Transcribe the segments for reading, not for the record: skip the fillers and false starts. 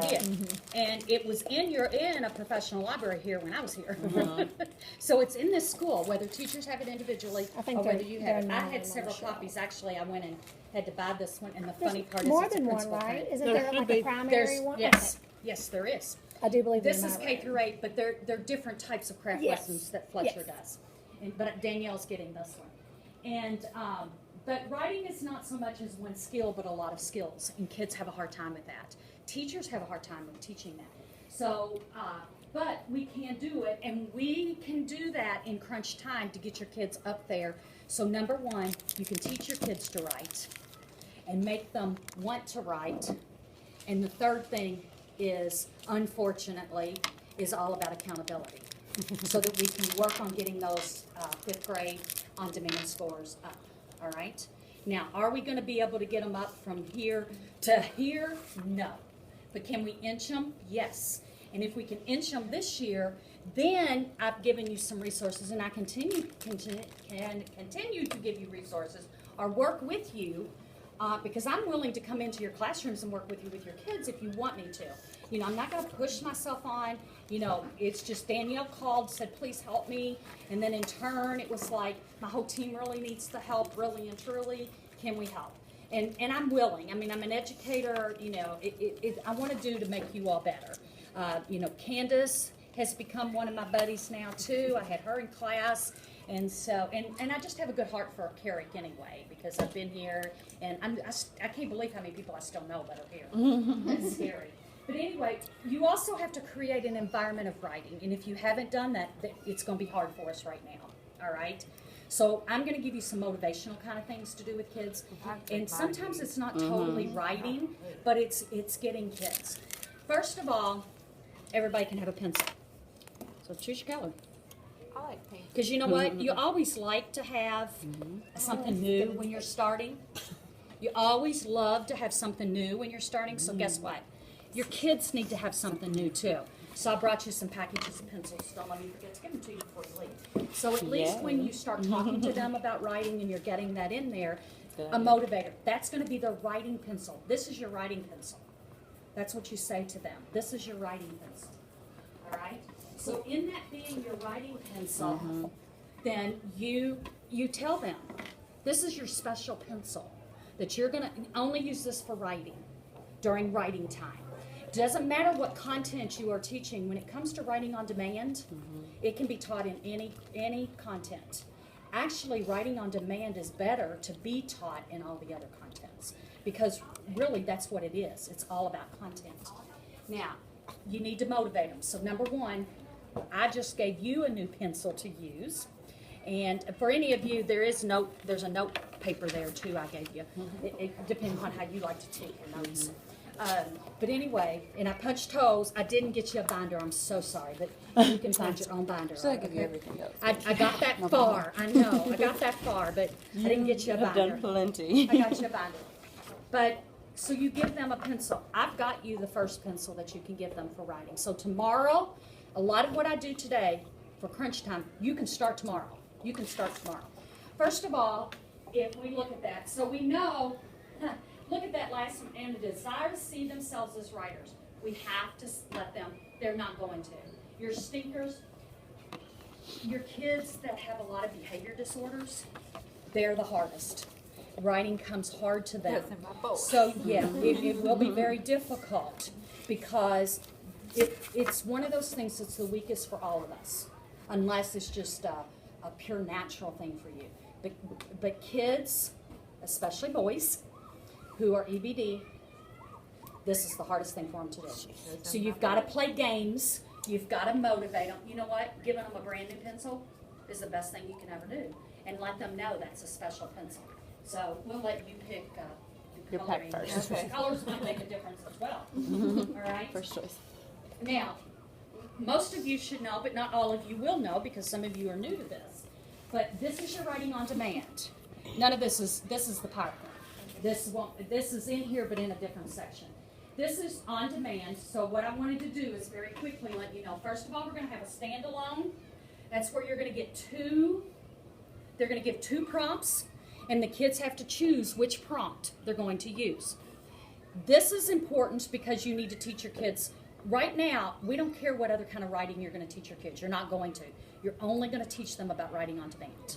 did. And it was in a professional library here when I was here. So it's in this school, whether teachers have it individually or whether you have it. I had several copies. Actually, I went and had to buy this one, and the funny part is more it's than a one, principal right? print. Isn't there like a primary one? Yes, yes, there is. I do believe This is K through 8, but they're different types of craft lessons that Fletcher does. But Danielle's getting this one. And but writing is not so much as one skill, but a lot of skills, and kids have a hard time with that. Teachers have a hard time with teaching that. So, but we can do it, and we can do that in crunch time to get your kids up there. So number one, you can teach your kids to write and make them want to write. And the third thing is, unfortunately, is all about accountability. So that we can work on getting those 5th grade on-demand scores up, all right? Now, are we going to be able to get them up from here to here? No. But can we inch them? Yes. And if we can inch them this year, then I've given you some resources, and I continue to give you resources or work with you because I'm willing to come into your classrooms and work with you with your kids if you want me to. You know, I'm not going to push myself on. You know, it's just Danielle called, said, please help me. And then in turn, it was like, my whole team really needs the help, really and truly. Can we help? And I'm willing. I mean, I'm an educator. You know, I want to do to make you all better. You know, Candace has become one of my buddies now, too. I had her in class. And so, and I just have a good heart for Carrick anyway, because I've been here, and I can't believe how many people I still know that are here. That's scary. But anyway, you also have to create an environment of writing, and if you haven't done that, it's going to be hard for us right now, all right? So I'm going to give you some motivational kind of things to do with kids, and sometimes it's not totally writing, but it's getting kids. First of all, everybody can have a pencil, so choose your color. I like pink. Because you know what? You always like to have something new when you're starting. You always love to have something new when you're starting, so guess what? Your kids need to have something new too. So I brought you some packages of pencils. Don't let me forget to give them to you before you leave. So at least when you start talking to them about writing and you're getting that in there, a motivator. That's going to be the writing pencil. This is your writing pencil. That's what you say to them. This is your writing pencil. All right? So in that being your writing pencil, then you tell them, this is your special pencil, that you're going to only use this for writing during writing time. Doesn't matter what content you are teaching. When it comes to writing on demand, it can be taught in any content. Actually, writing on demand is better to be taught in all the other contents, because really that's what it is. It's all about content. Now, you need to motivate them. So number one, I just gave you a new pencil to use. And for any of you, there's a note paper there too I gave you. It depends on how you like to take your notes. But anyway, and I punched holes. I didn't get you a binder. I'm so sorry, but you can find your own binder. So I give you everything else. I got that far. I know. I got that far, but I didn't get you a binder. I've done plenty. I got you a binder. But, so you give them a pencil. I've got you the first pencil that you can give them for writing. So tomorrow, a lot of what I do today for crunch time, you can start tomorrow. You can start tomorrow. First of all, if we look at that, so we know, look at that last one, and the desire to see themselves as writers. We have to let them, they're not going to. Your stinkers, your kids that have a lot of behavior disorders, they're the hardest. Writing comes hard to them. That's in my book. So yeah, it will be very difficult because it's one of those things that's the weakest for all of us, unless it's just a pure natural thing for you. But kids, especially boys, who are EBD, this is the hardest thing for them to do. So you've got to play games. You've got to motivate them. You know what? Giving them a brand new pencil is the best thing you can ever do. And let them know that's a special pencil. So we'll let you pick Your pack first. Okay. Colors might make a difference as well. All right? First choice. Now, most of you should know, but not all of you will know because some of you are new to this. But this is your writing on demand. None of this is the PowerPoint. This is in here, but in a different section. This is on demand, so what I wanted to do is very quickly let you know. First of all, we're going to have a standalone. That's where you're going to get they're going to give two prompts, and the kids have to choose which prompt they're going to use. This is important because you need to teach your kids. Right now, we don't care what other kind of writing you're going to teach your kids. You're not going to. You're only going to teach them about writing on demand.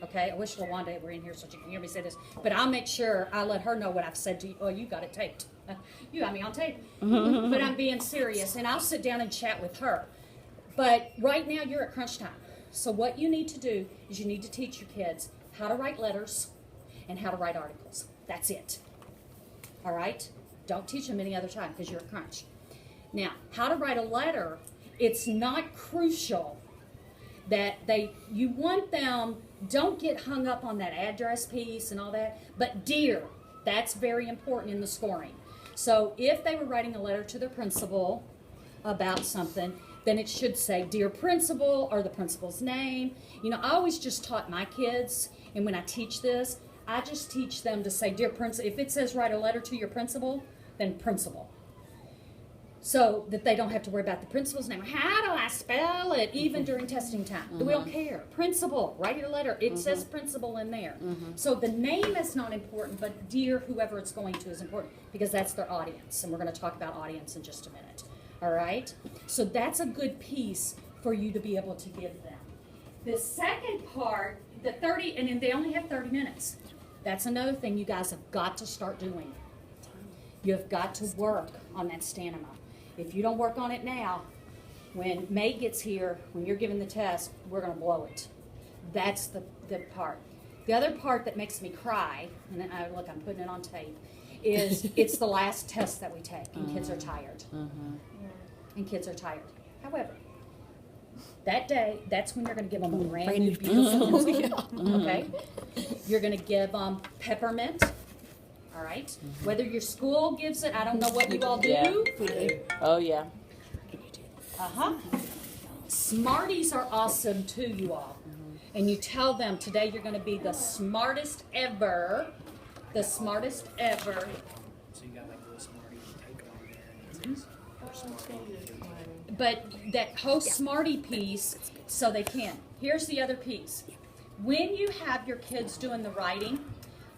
Okay? I wish LaWanda were in here so she can hear me say this. But I'll make sure I let her know what I've said to you. Oh, you got it taped. You got me on tape. But I'm being serious. And I'll sit down and chat with her. But right now, you're at crunch time. So what you need to do is you need to teach your kids how to write letters and how to write articles. That's it. All right? Don't teach them any other time because you're at crunch. Now, how to write a letter, it's not crucial that you want them, don't get hung up on that address piece and all that, but dear, that's very important in the scoring. So if they were writing a letter to their principal about something, then it should say, dear principal, or the principal's name. You know, I always just taught my kids, and when I teach this, I just teach them to say, dear principal. If it says write a letter to your principal, then principal. So that they don't have to worry about the principal's name. How do I spell it? Even during testing time. We don't care. Principal, write your letter. It says principal in there. So the name is not important, but dear whoever it's going to is important because that's their audience. And we're going to talk about audience in just a minute. All right? So that's a good piece for you to be able to give them. The second part, the 30, and then they only have 30 minutes. That's another thing you guys have got to start doing. You've got to work on that stamina. If you don't work on it now, when May gets here, when you're giving the test, we're going to blow it. That's the part. The other part that makes me cry, and look, I'm putting it on tape, is it's the last test that we take, and kids are tired. And kids are tired. However, that day, that's when you're going to give them a brand new, beautiful pencil. Okay? You're going to give them peppermint. All right? Whether your school gives it, I don't know what you all do. Yeah. Oh, yeah. Smarties are awesome too, you all. And you tell them today you're going to be the smartest ever. The smartest ever. So you got like a little Smartie you take on there. But that whole Smartie piece, so they can. Here's the other piece. When you have your kids doing the writing,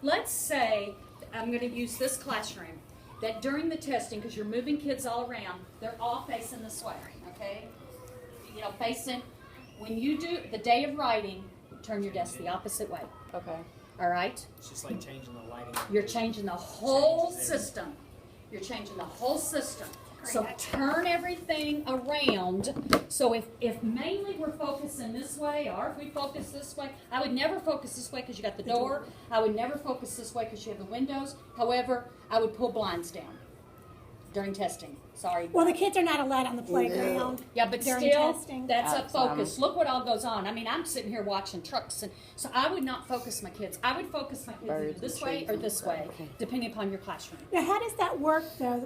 let's say, I'm going to use this classroom, that during the testing, because you're moving kids all around, they're all facing this way, okay? You know, facing, when you do the day of writing, turn your desk the opposite way. Okay. All right? It's just like changing the lighting. You're changing the whole system. You're changing the whole system. So turn everything around. So if mainly we're focusing this way, or if we focus this way, I would never focus this way because you got the door. I would never focus this way because you have the windows. However, I would pull blinds down during testing. Sorry. Well, the kids are not allowed on the playground. Yeah, but during still, testing. that's a focus. Look what all goes on. I mean, I'm sitting here watching trucks, and so I would not focus my kids. I would focus my kids either this way or this way, depending upon your classroom. Now, how does that work, though,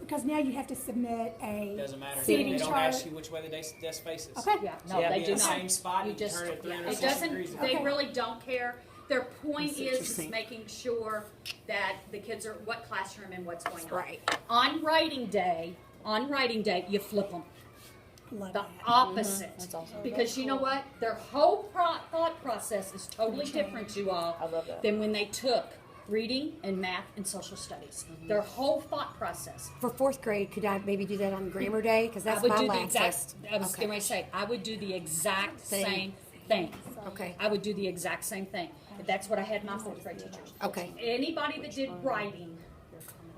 because now you have to submit It doesn't matter. seating They don't chart? ask you which way the desk faces. Okay. Yeah, So no, you have to they be do in the not. same spot. You You just, turn it yeah, it 360 doesn't. degrees. They Okay. really don't care. Their point is making sure that the kids are what classroom and what's going on. Right. On writing day, you flip them. Love The that. opposite. That's awesome. Because you know what? Their whole thought process is totally different, you all, I love that. than when they took reading and math and social studies. Their whole thought process. For fourth grade, could I maybe do that on grammar day? Because that's my last test. I was going to say, I would do the exact same thing. Okay. I would do the exact same thing. That's what I had my fourth grade teachers. Okay. Anybody that did writing,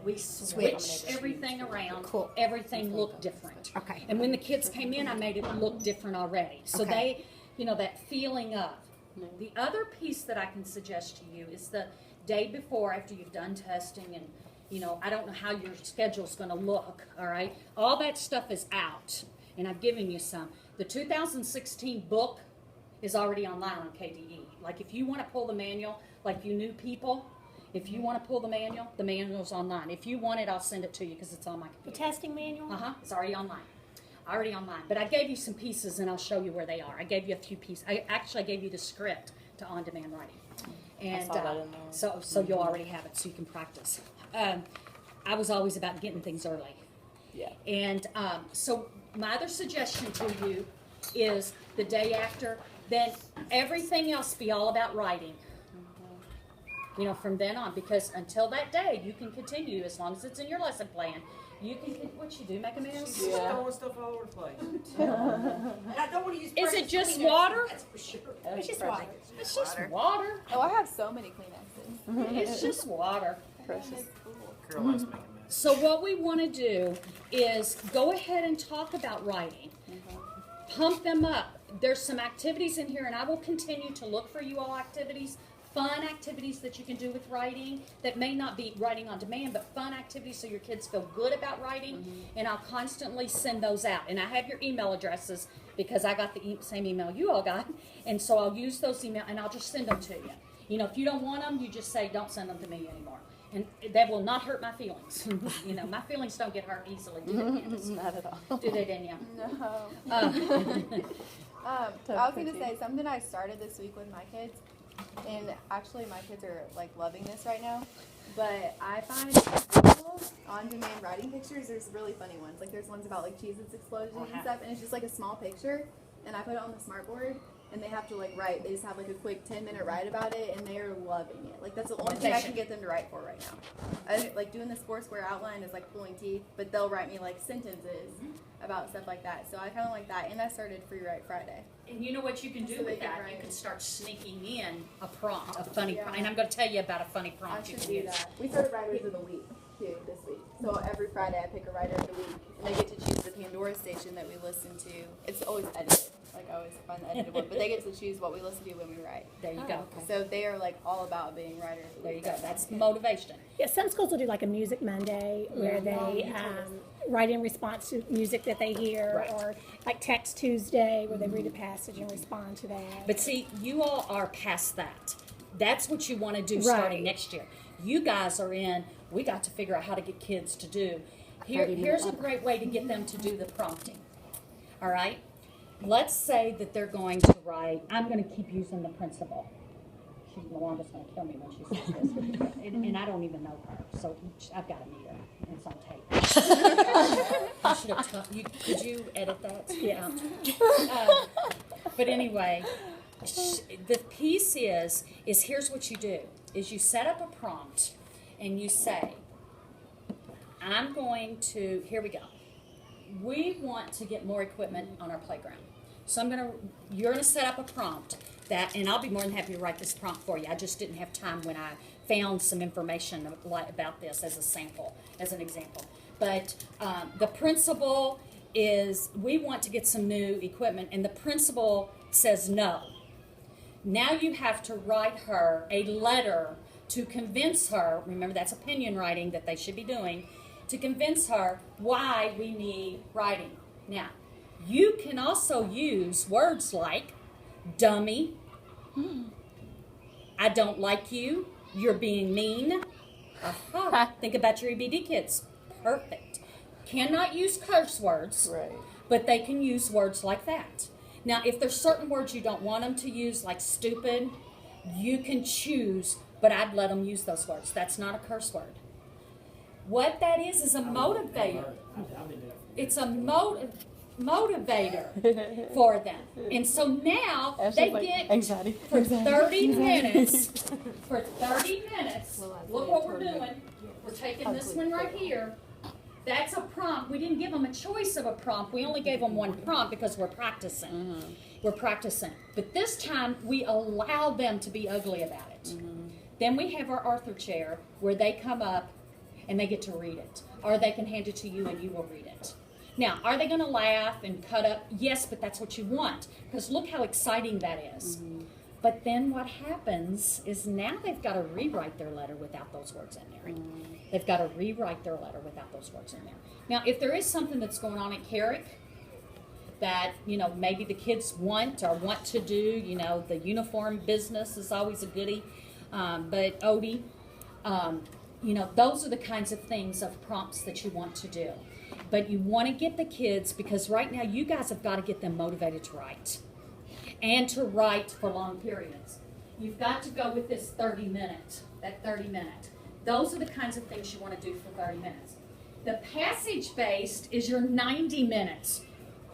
we switched everything around. Cool. Everything looked different. Okay. And when the kids came in, I made it look different already. So Okay. they, that feeling of. The other piece that I can suggest to you is the day before, after you've done testing, and I don't know how your schedule's going to look. All right, all that stuff is out, and I've given you some. The 2016 book is already online on KDE. Like if you want to pull the manual, like you new people, if you want to pull the manual's online. If you want it, I'll send it to you because it's on my The computer. testing manual? It's already online. But I gave you some pieces, and I'll show you where they are. I gave you a few pieces. I gave you the script to on-demand writing. And saw that in there. so you'll already have it, so you can practice. I was always about getting things early. Yeah. And so my other suggestion to you is the day after, then everything else be all about writing. from then on, because until that day, you can continue as long as it's in your lesson plan. You can, what you do, make a mess? She's throwing stuff all over the place. And I don't want to use. Is it just water? That's for sure. It's just water. It's just water. Oh, I have so many Kleenexes. It's just water. Precious. Girl likes making a mess. So what we want to do is go ahead and talk about writing. Pump them up. There's some activities in here, and I will continue to look for you all activities, fun activities that you can do with writing that may not be writing on demand, but fun activities so your kids feel good about writing. And I'll constantly send those out. And I have your email addresses because I got the same email you all got. And so I'll use those email, and I'll just send them to you. If you don't want them, you just say, don't send them to me anymore. And that will not hurt my feelings. My feelings don't get hurt easily, do they, Candace? Not at all. Do they, Danielle? No. I was going to say something I started this week with my kids, and actually my kids are like loving this right now, but I find Google on-demand writing pictures, there's really funny ones. Like there's ones about like Cheez-Its explosions and stuff, and it's just like a small picture, and I put it on the smartboard, and they have to like write. They just have like a quick 10-minute write about it, and they are loving it. Like that's the only thing I can get them to write for right now. I like doing the Foursquare outline is like pulling teeth, but they'll write me like sentences about stuff like that. So I kind of like that, and I started Free Write Friday. And you know what you can do So they with can that? write. You can start sneaking in a prompt, a funny prompt. And I'm going to tell you about a funny I prompt you should can do use. that. We started Writers of the Week too this week. So every Friday I pick a Writer of the Week, and they get to choose the Pandora station that we listen to. It's always edited. Like I always find the edited one, but they get to choose what we listen to when we write. There you go. So they are like all about being writers. of the There you week. go. That's the motivation. Yeah, some schools will do like a Music Monday where they write in response to music that they hear, Right. or like Text Tuesday where they read a passage and respond to that. But see, you all are past that. That's what you want to do starting Right. next year. You guys are in, we got to figure out how to get kids to do. Here's a great way to get them to do the prompting. All right? Let's say that they're going to write, I'm going to keep using the principal. Miranda's going to kill me when she says this. and I don't even know her, so I've got to meet her. It's on tape. I should have told you. Could you edit that? Yeah. But anyway, the piece is here's what you do, is you set up a prompt and you say, I'm going to, here we go. We want to get more equipment on our playground. So you're going to set up a prompt that, and I'll be more than happy to write this prompt for you. I just didn't have time when I found some information about this as a sample, as an example. But the principal is, we want to get some new equipment, and the principal says no. Now you have to write her a letter to convince her, remember that's opinion writing that they should be doing, to convince her why we need writing. Now, you can also use words like dummy, I don't like you, you're being mean. Aha. Think about your EBD kids. Perfect. Cannot use curse words, Right. but they can use words like that. Now, if there's certain words you don't want them to use, like stupid, you can choose, but I'd let them use those words. That's not a curse word. What that is a motivator. It's a motivator for them. And so now they get anxiety. for 30 minutes, for 30 minutes, look what we're doing. We're taking this one right here. That's a prompt. We didn't give them a choice of a prompt. We only gave them one prompt because we're practicing. We're practicing. But this time, we allow them to be ugly about it. Then we have our Arthur chair where they come up and they get to read it. Or they can hand it to you and you will read it. Now, are they going to laugh and cut up? Yes, but that's what you want. Because look how exciting that is. But then what happens is now they've got to rewrite their letter without those words in there. They've got to rewrite their letter without those words in there. Now, if there is something that's going on at Carrick that, maybe the kids want to do, the uniform business is always a goodie. But Odie, those are the kinds of things of prompts that you want to do. But you want to get the kids, because right now you guys have got to get them motivated to write. And to write for long periods. You've got to go with this 30 minute. Those are the kinds of things you want to do for 30 minutes. The passage-based is your 90 minutes.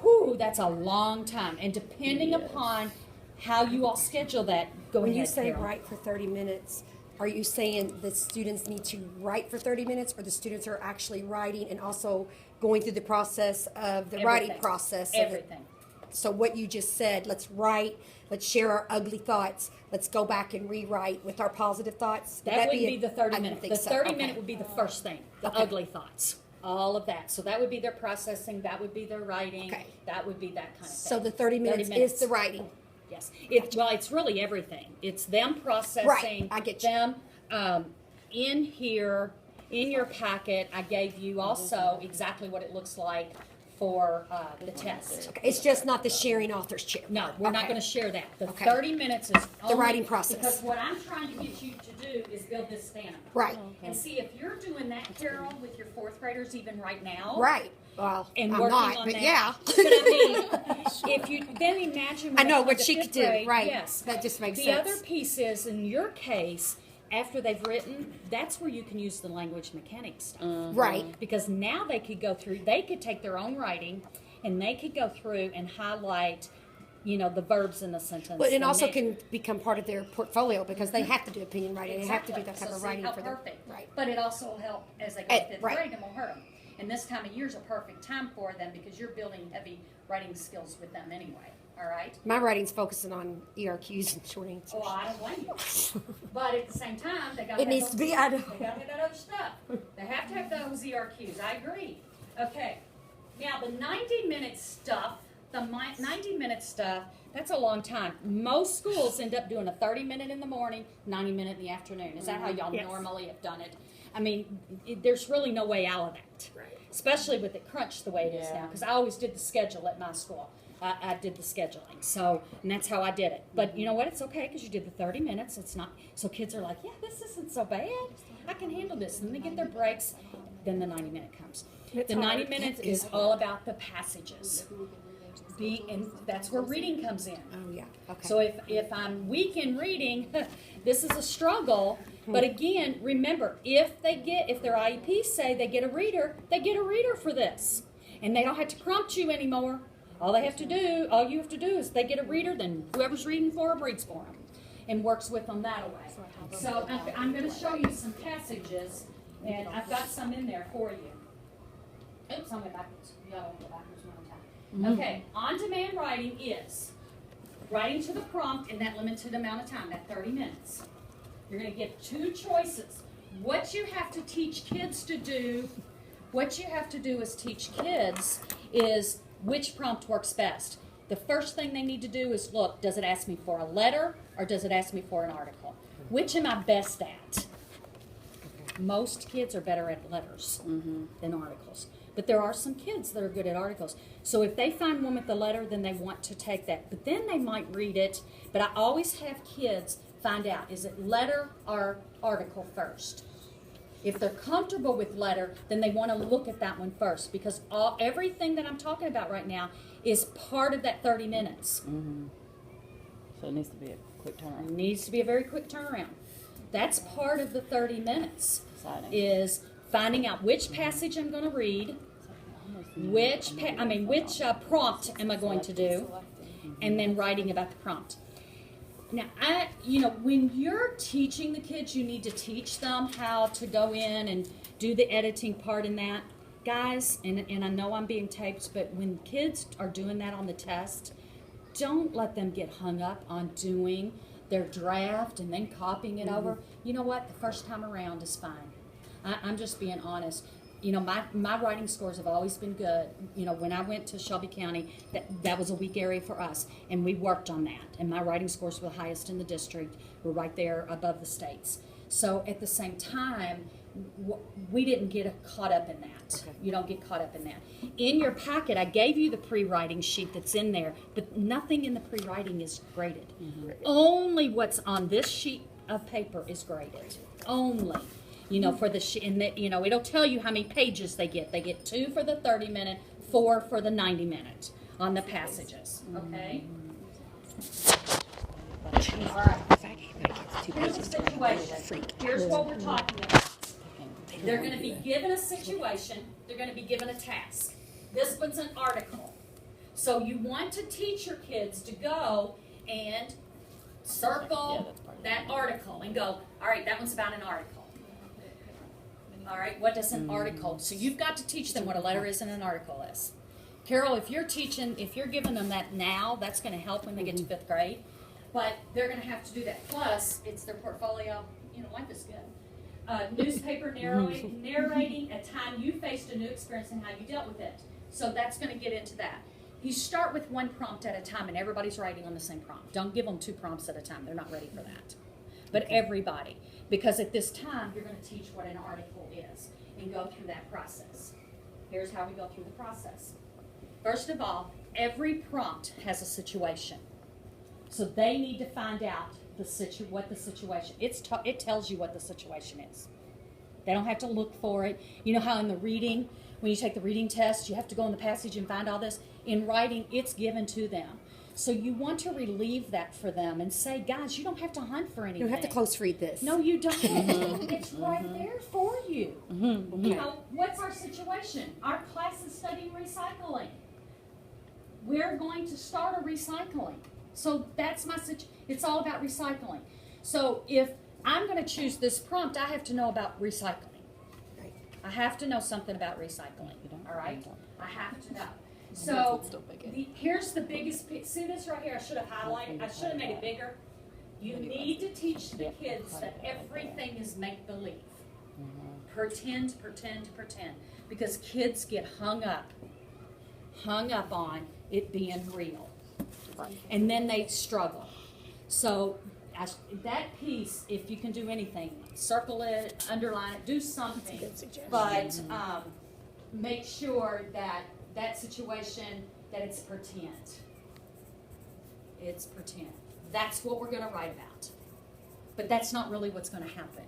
Whew, that's a long time. And depending upon how you all schedule that, go When ahead, you say Carol. write for 30 minutes, are you saying the students need to write for 30 minutes, or the students are actually writing and also going through the process of the writing Everything. process? Everything. So what you just said, let's write, let's share our ugly thoughts, let's go back and rewrite with our positive thoughts. That would be the 30 I didn't minute. think The so. 30 Okay. minute would be the first thing, the Okay. ugly thoughts, all of that. So that would be their processing, that would be their writing, Okay. that would be that kind of thing. So the 30 minutes, is the writing. Yes. Well, it's really everything. It's them processing. Right, I get you. Them in here, in your packet, I gave you also exactly what it looks like for the test. Okay. It's just not the sharing author's chair. No, we're not Okay. going to share that. The Okay. 30 minutes is only writing process. Because what I'm trying to get you to do is build this stamina. Right. And see if you're doing that, Carol, with your fourth graders even right now. Right. Well, And I'm working not, on but that. yeah. But I mean, if you then imagine. I know when what they she come to could fifth do. grade, Right. Yes. That just makes The sense. other piece is, in your case, after they've written, that's where you can use the language mechanics stuff. Right. Because now they could go through, they could take their own writing and they could go through and highlight, the verbs in the sentence. But it and also they- can become part of their portfolio because they have to do opinion writing. They have to do Exactly. that type So of see writing how for them. perfect. Right. But it also will help as they go to fifth Right. grade and won't hurt them. And this time of year is a perfect time for them because you're building heavy writing skills with them anyway. All right? My writing's focusing on ERQs and short answers. Oh, I don't blame you. But at the same time, they got It needs to be. I know. They got to have that other stuff. They have to have those ERQs. I agree. Okay. Now the 90-minute stuff, 90-minute stuff, that's a long time. Most schools end up doing a 30-minute in the morning, 90-minute in the afternoon. Is that how y'all Yes. normally have done it? I mean, there's really no way out of that. Right. Especially with it crunched the way it is Yeah. now, because I always did the schedule at my school. I did the scheduling, so and that's how I did it. But you know what? It's okay because you did the 30 minutes. It's not so kids are like, yeah, this isn't so bad. I can handle this. And then they get their breaks. Then the 90-minute comes. It's The 90 hard. minutes is all about the passages. And that's where reading comes in. Oh yeah. Okay. So if I'm weak in reading, this is a struggle. But again, remember, if their IEPs say they get a reader for this. And they don't have to prompt you anymore. All you have to do is they get a reader, then whoever's reading for them reads for them and works with them that way. So I'm going to show you some passages, and I've got some in there for you. Oops, I went backwards. You gotta go backwards one time. Okay, on-demand writing is writing to the prompt in that limited amount of time, that 30 minutes. You're going to get two choices. What you have to teach kids to do, is which prompt works best. The first thing they need to do is look, does it ask me for a letter or does it ask me for an article? Which am I best at? Most kids are better at letters than articles. But there are some kids that are good at articles. So if they find one with the letter, then they want to take that. But then they might read it. But I always have kids find out, is it letter or article first? If they're comfortable with letter, then they want to look at that one first because everything that I'm talking about right now is part of that 30 minutes. So it needs to be a quick It turnaround. needs to be a very quick turnaround. That's part of the 30 minutes, Exciting. is finding out which passage I'm going to read, which prompt am I going to do, and then writing about the prompt. Now, when you're teaching the kids, you need to teach them how to go in and do the editing part in that. Guys, and I know I'm being taped, but when kids are doing that on the test, don't let them get hung up on doing their draft and then copying it over. You know what? The first time around is fine. I'm just being honest. My writing scores have always been good. When I went to Shelby County, that was a weak area for us, and we worked on that. And my writing scores were the highest in the district. We're right there above the states. So at the same time, we didn't get caught up in that. Okay. You don't get caught up in that. In your packet, I gave you the pre-writing sheet that's in there, but nothing in the pre-writing is graded. Only what's on this sheet of paper is graded. Only. For the it'll tell you how many pages they get. They get 2 for the 30-minute, 4 for the 90-minute on the passages. Okay. All right. Here's the situation. Here's what we're talking about. They're going to be given a situation. They're going to be given a task. This one's an article. So you want to teach your kids to go and circle, that article and go, all right, that one's about an article. All right, what does an article? So you've got to teach them what a letter is and an article is. Carol, if you're giving them that now, that's going to help when they get to 5th grade. But they're going to have to do that. Plus, it's their portfolio. You know, life is good. Newspaper narrating a time you faced a new experience and how you dealt with it. So that's going to get into that. You start with one prompt at a time, and everybody's writing on the same prompt. Don't give them 2 prompts at a time. They're not ready for that. But everybody. Because at this time, you're going to teach what an article is and go through that process. Here's how we go through the process. First of all, every prompt has a situation. So they need to find out what the situation is. It tells you what the situation is. They don't have to look for it. You know how in the reading, when you take the reading test, you have to go in the passage and find all this? In writing, it's given to them. So you want to relieve that for them and say, guys, you don't have to hunt for anything. You don't have to close read this. No, you don't. It's right there for you. You know, what's our situation? Our class is studying recycling. We're going to start a recycling. So that's my situation. It's all about recycling. So if I'm going to choose this prompt, I have to know about recycling. Right. I have to know something about recycling. All right? I have to know. So here's the biggest piece. See this right here? I should have highlighted. I should have made it bigger. You need to teach the kids that everything is make-believe. Pretend. Because kids get hung up on it being real. And then they struggle. So that piece, if you can do anything, circle it, underline it, do something. But make sure that situation, that it's pretend. It's pretend. That's what we're going to write about. But that's not really what's going to happen.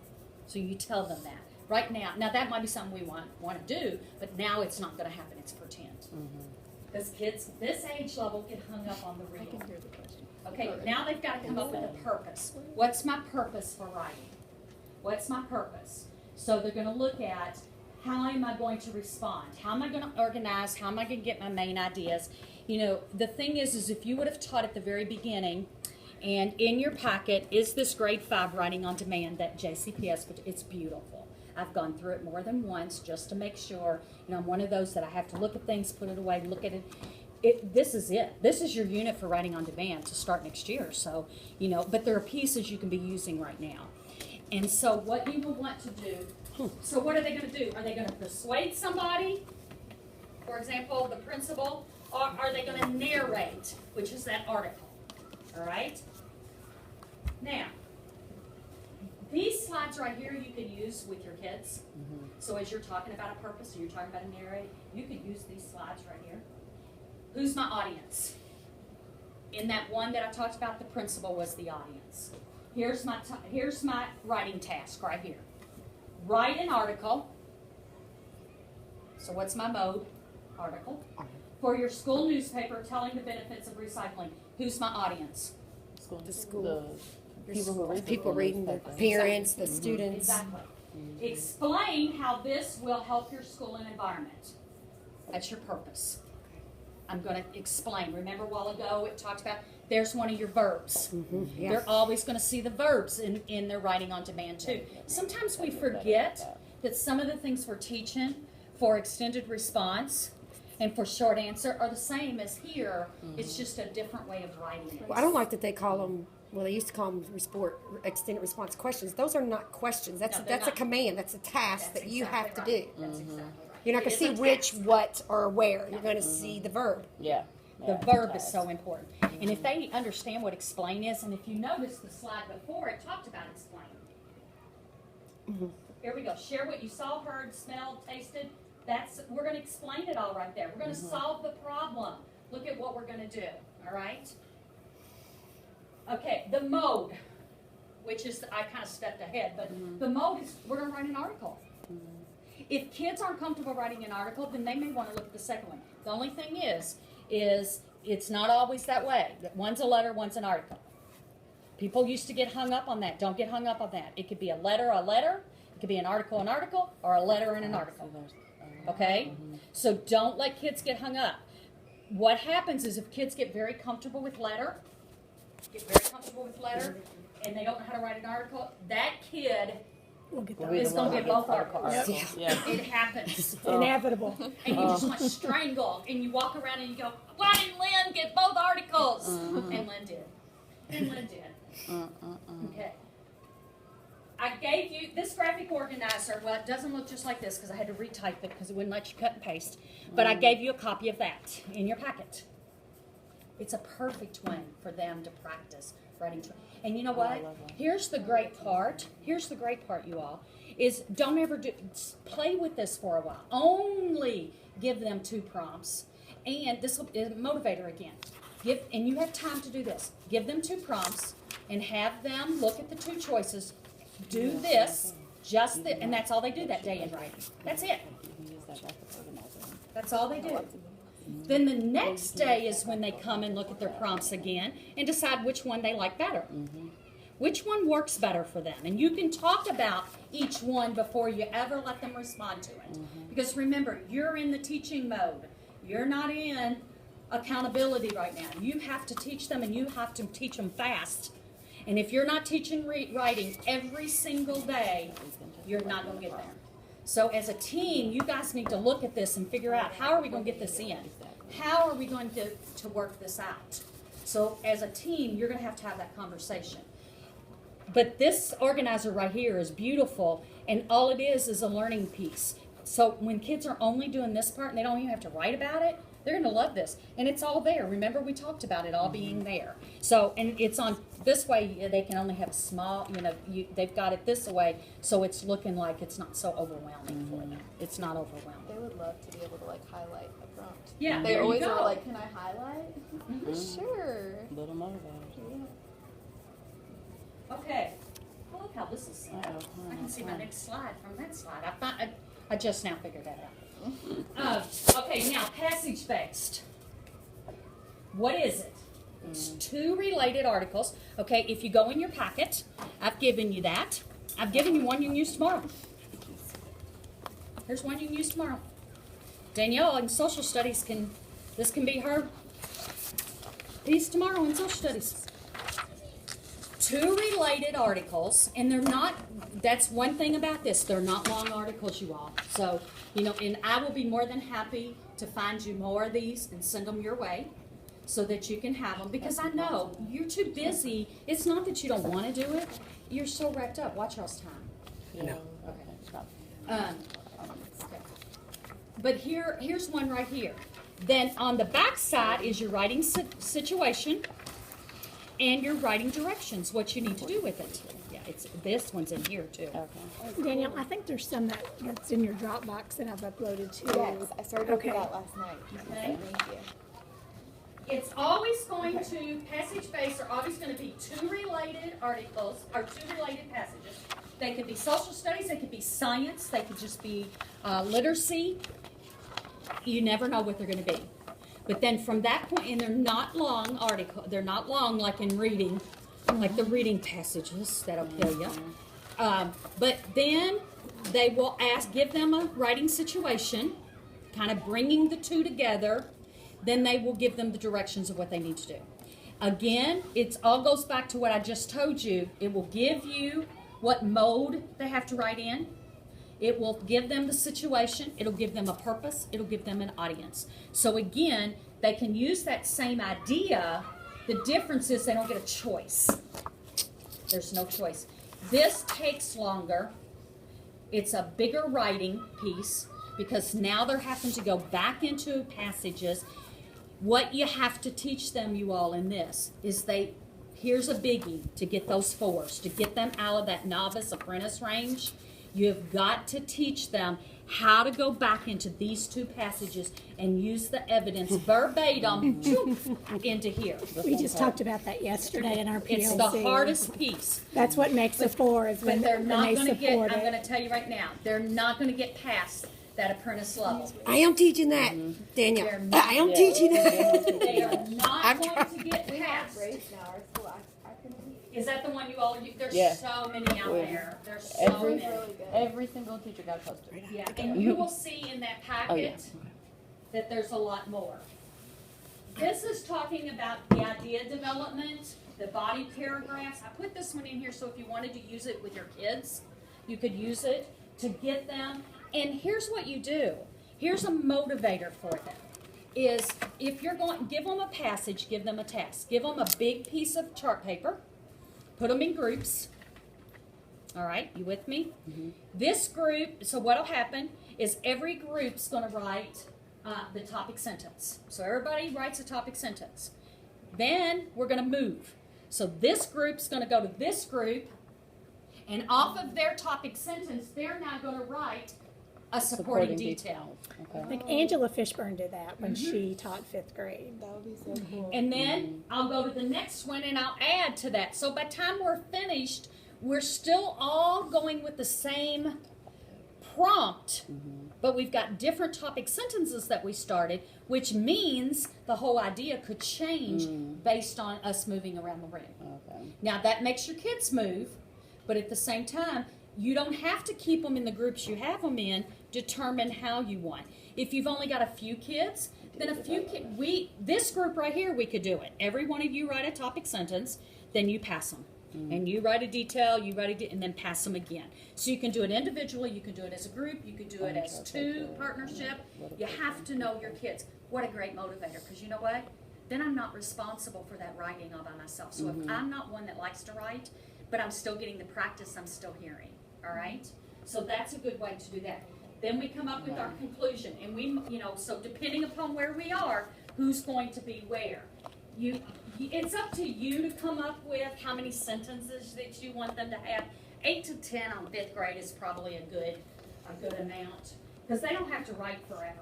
So you tell them that. Right now that might be something we want to do, but now it's not going to happen. It's pretend. Because kids, this age level, get hung up on the real. I can hear the question. Okay, now they've got to come up with a purpose. What's my purpose for writing? What's my purpose? So they're going to look at, how am I going to respond? How am I going to organize? How am I going to get my main ideas? You know, the thing is if you would have taught at the very beginning, and in your packet is this grade 5 writing on demand that JCPS, it's beautiful. I've gone through it more than once just to make sure. You know, I'm one of those that I have to look at things, put it away, look at it. This is it. This is your unit for writing on demand to start next year. So, you know, but there are pieces you can be using right now. And so what you will want to do, so what are they going to do? Are they going to persuade somebody? For example, the principal? Or are they going to narrate, which is that article? All right? Now, these slides right here you can use with your kids. So as you're talking about a purpose, or you're talking about a narrate, you can use these slides right here. Who's my audience? In that one that I talked about, the principal was the audience. Here's my writing task right here. Write an article. So what's my mode? Article. For your school newspaper telling the benefits of recycling. Who's my audience? The school. People reading, the parents, the students. Exactly. Explain how this will help your school and environment. That's your purpose. I'm going to explain. Remember a while ago it talked about, there's one of your verbs. Yeah. They're always going to see the verbs in their writing on demand too. Sometimes we forget that some of the things we're teaching for extended response and for short answer are the same as here. It's just a different way of writing it. Well, I don't like that they call them, well, they used to call them extended response questions. Those are not questions. That's a command. That's a task that you have to do. That's exactly right. You're not going to see which, what, or where. You're going to see the verb. Yeah. The verb is so important. And if they understand what explain is, and if you notice the slide before, it talked about explain. Here we go. Share what you saw, heard, smelled, tasted. We're going to explain it all right there. We're going to solve the problem. Look at what we're going to do. All right? Okay, the mode, which is, I kind of stepped ahead, but the mode is, we're going to write an article. If kids aren't comfortable writing an article, then they may want to look at the second one. The only thing is it's not always that way. One's a letter, one's an article. People used to get hung up on that. Don't get hung up on that. It could be a letter. It could be an article, or a letter and an article. Okay? So don't let kids get hung up. What happens is if kids get very comfortable with letter, and they don't know how to write an article, that kid We'll get We'll that. be is the going one to get that both gets the articles. Yeah. It happens. It's inevitable. And you just want to strangle, and you walk around and you go, why didn't Lynn get both articles? And Lynn did. And Lynn did. Okay. I gave you this graphic organizer. Well, it doesn't look just like this because I had to retype it because it wouldn't let you cut and paste. But I gave you a copy of that in your packet. It's a perfect one for them to practice writing. And you know what? I love that. Here's the great part. Here's the great part, you all, is don't ever play with this for a while. Only give them 2 prompts. And this will is a motivator again. And you have time to do this. Give them 2 prompts and have them look at the 2 choices. Do this, just this, and that's all they do that day in writing. That's it. You can use that graphic organizer. That's all they do. Then the next day is when they come and look at their prompts again and decide which one they like better. Which one works better for them. And you can talk about each one before you ever let them respond to it. Because remember, you're in the teaching mode. You're not in accountability right now. You have to teach them, and you have to teach them fast. And if you're not teaching writing every single day, you're not going to get there. So as a team, you guys need to look at this and figure out, how are we going to get this in? How are we going to work this out? So as a team, you're going to have that conversation. But this organizer right here is beautiful, and all it is a learning piece. So when kids are only doing this part and they don't even have to write about it, they're going to love this. And it's all there. Remember, we talked about it all being there. So, and it's on this way, they can only have a small, they've got it this way, so it's looking like it's not so overwhelming for them. It's not overwhelming. They would love to be able to like highlight a prompt. Yeah, They there you always go. are like, can I highlight? Sure. Little motivator. Okay. I love how this is set up. Uh-oh. I can see my next slide from that slide. I just now figured that out. Okay, now passage-based. What is it? It's 2 related articles. Okay, if you go in your packet, I've given you that. I've given you one you can use tomorrow. Here's one you can use tomorrow. Danielle in social studies this can be her piece tomorrow in social studies. 2 related articles, and they're not, that's one thing about this, they're not long articles, you all. So, and I will be more than happy to find you more of these and send them your way so that you can have them, because I know you're too busy. It's not that you don't want to do it. You're so wrapped up. Watch y'all's time. Yeah. Okay. But here's one right here. Then on the back side is your writing situation and your writing directions, what you need to do with it. Yeah, this one's in here too. Okay. Danielle, I think there's some that's in your Dropbox that I've uploaded to. Yes, I started to Okay. do that last night. Okay. Thank you. It's always going to, passage-based are always going to be 2 related articles, or 2 related passages. They could be social studies, they could be science, they could just be literacy. You never know what they're going to be. But then from that point, and they're not long they're not long like in reading, like the reading passages, that'll kill you. But then they will give them a writing situation, kind of bringing the 2 together. Then they will give them the directions of what they need to do. Again, it all goes back to what I just told you. It will give you what mode they have to write in. It will give them the situation. It'll give them a purpose. It'll give them an audience. So again, they can use that same idea. The difference is they don't get a choice. There's no choice. This takes longer. It's a bigger writing piece because now they're having to go back into passages. What you have to teach them, you all, in this is here's a biggie to get those 4s, to get them out of that novice apprentice range. You've got to teach them how to go back into these 2 passages and use the evidence verbatim into here. We just talked about that yesterday in our PLC. It's the hardest piece. That's what makes a 4 is But when they're not they going to get, support I'm it. going to tell you right now, they're not going to get past that apprentice level. I am teaching that, Danielle. They're not- I am teaching that. They are not I'm going to get We have past. breaks now. Our school, I couldn't. Is that the one you all, there's Yeah. so many out Yeah. there. There's so Every- many. Really good. Every single teacher got posted. Yeah, and you will see in that Oh, yeah. packet that there's a lot more. This is talking about the idea development, the body paragraphs. I put this one in here so if you wanted to use it with your kids, you could use it to get them. And here's what you do. Here's a motivator for them. Is if you're going, give them a passage, give them a task. Give them a big piece of chart paper. Put them in groups. All right, you with me? Mm-hmm. This group, so what'll happen is every group's going to write the topic sentence. So everybody writes a topic sentence. Then we're going to move. So this group's going to go to this group, and off of their topic sentence, they're now going to write a supporting detail. Okay. I think Angela Fishburne did that when she taught 5th grade. That would be so cool. And then I'll go to the next one and I'll add to that. So by the time we're finished, we're still all going with the same prompt, but we've got different topic sentences that we started, which means the whole idea could change based on us moving around the room. Okay. Now that makes your kids move, but at the same time, you don't have to keep them in the groups you have them in. Determine how you want. If you've only got a few kids, then a few kids. This group right here, we could do it. Every one of you write a topic sentence, then you pass them. And you write a detail, and then pass them again. So you can do it individually, you can do it as a group, you can do it as two partnership. You have to know your kids. What a great motivator, because you know what? Then I'm not responsible for that writing all by myself. So if I'm not one that likes to write, but I'm still getting the practice, I'm still hearing. All right? So that's a good way to do that. Then we come up with our conclusion, and so depending upon where we are, who's going to be where. It's up to you to come up with how many sentences that you want them to have. 8 to 10 on 5th grade is probably a good amount, because they don't have to write forever.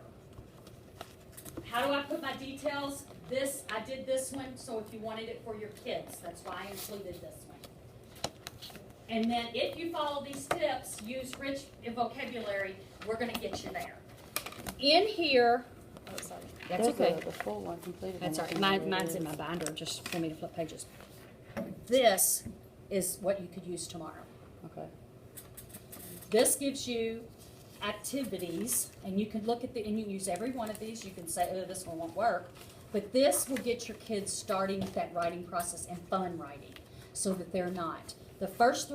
How do I put my details? I did this one, so if you wanted it for your kids, that's why I included this one. And then if you follow these tips, use rich vocabulary, we're going to get you there. In here, Oh, sorry. that's There's okay. The full one completed. That's all right. I'm looking Mine's at in it. my binder just for me to flip pages. This is what you could use tomorrow. Okay. This gives you activities, and you can look at and you can use every one of these. You can say, oh, this one won't work. But this will get your kids starting with that writing process and fun writing so that they're not. The first